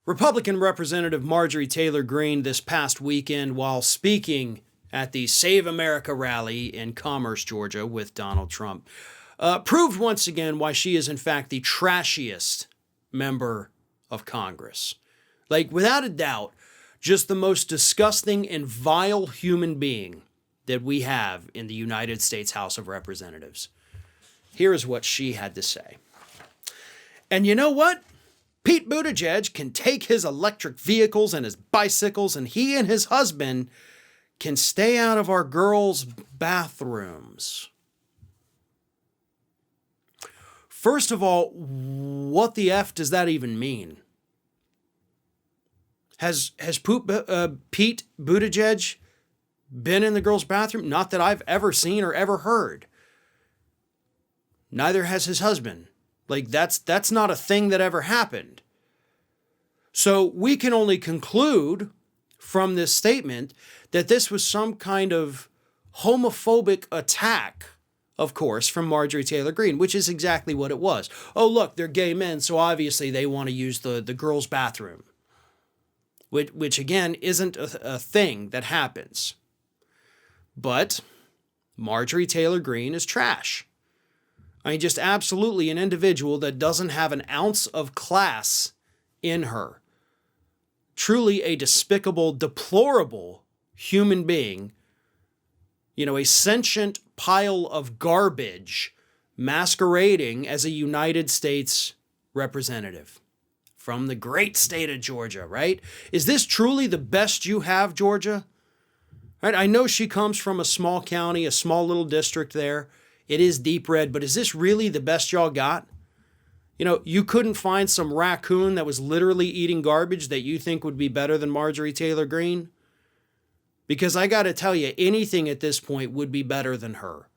Republican Representative Marjorie Taylor Greene this past weekend, while speaking at the Save America rally in Commerce, Georgia, with Donald Trump, proved once again why she is in fact the trashiest member of Congress. Like, without a doubt, just the most disgusting and vile human being that we have in the United States House of Representatives. Here is what she had to say. And you know what? Pete Buttigieg can take his electric vehicles and his bicycles, and he and his husband can stay out of our girls' bathrooms. First of all, what the F does that even mean? Has Pete Buttigieg been in the girls' bathroom? Not that I've ever seen or ever heard. Neither has his husband. Like, that's not a thing that ever happened. So we can only conclude from this statement that this was some kind of homophobic attack, of course, from Marjorie Taylor Greene, which is exactly what it was. Oh, look, they're gay men, so obviously they want to use the girls' bathroom, which again, isn't a thing that happens. But Marjorie Taylor Greene is trash. I mean, just absolutely an individual that doesn't have an ounce of class in her. Truly a despicable, deplorable human being. You know, a sentient pile of garbage masquerading as a United States representative from the great state of Georgia, right? Is this truly the best you have, Georgia? Right? I know she comes from a small county, a small little district there. It is deep red, but is this really the best y'all got? You know, you couldn't find some raccoon that was literally eating garbage that you think would be better than Marjorie Taylor Greene? Because I got to tell you, anything at this point would be better than her.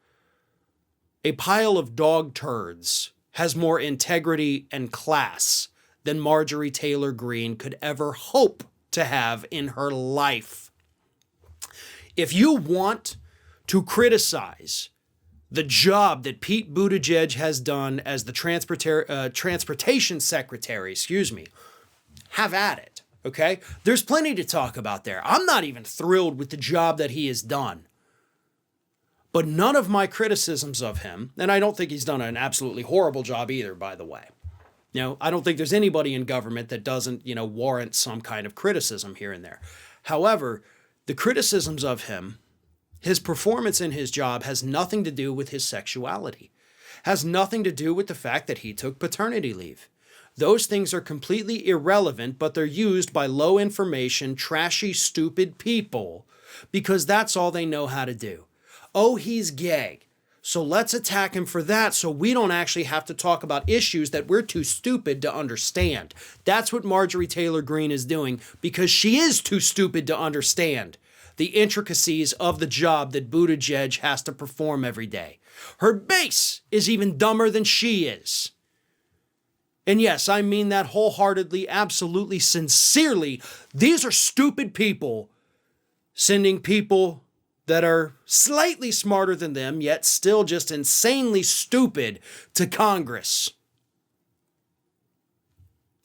A pile of dog turds has more integrity and class than Marjorie Taylor Greene could ever hope to have in her life. If you want to criticize the job that Pete Buttigieg has done as the transportation secretary, have at it, okay? There's plenty to talk about there. I'm not even thrilled with the job that he has done. But none of my criticisms of him, and I don't think he's done an absolutely horrible job either, by the way. You know, I don't think there's anybody in government that doesn't, warrant some kind of criticism here and there. However, the criticisms of him, his performance in his job, has nothing to do with his sexuality, has nothing to do with the fact that he took paternity leave. Those things are completely irrelevant, but they're used by low information, trashy, stupid people because that's all they know how to do. Oh, he's gay, so let's attack him for that so we don't actually have to talk about issues that we're too stupid to understand. That's what Marjorie Taylor Greene is doing because she is too stupid to understand the intricacies of the job that Buttigieg has to perform every day. Her base is even dumber than she is. And yes, I mean that wholeheartedly, absolutely, sincerely. These are stupid people sending people that are slightly smarter than them, yet still just insanely stupid, to Congress.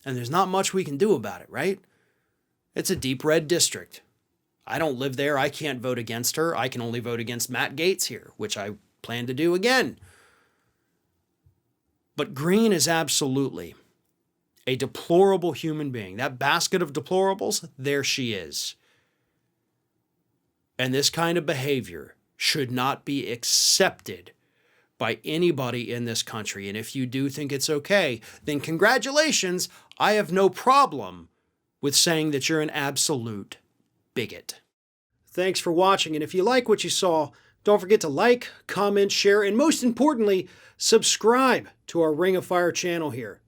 And there's not much we can do about it, right? It's a deep red district. I don't live there. I can't vote against her. I can only vote against Matt Gaetz here, which I plan to do again. But Greene is absolutely a deplorable human being. That basket of deplorables, there she is. And this kind of behavior should not be accepted by anybody in this country. And if you do think it's okay, then congratulations. I have no problem with saying that you're an absolute bigot. Thanks for watching, and if you like what you saw, don't forget to like, comment, share, and most importantly, subscribe to our Ring of Fire channel here.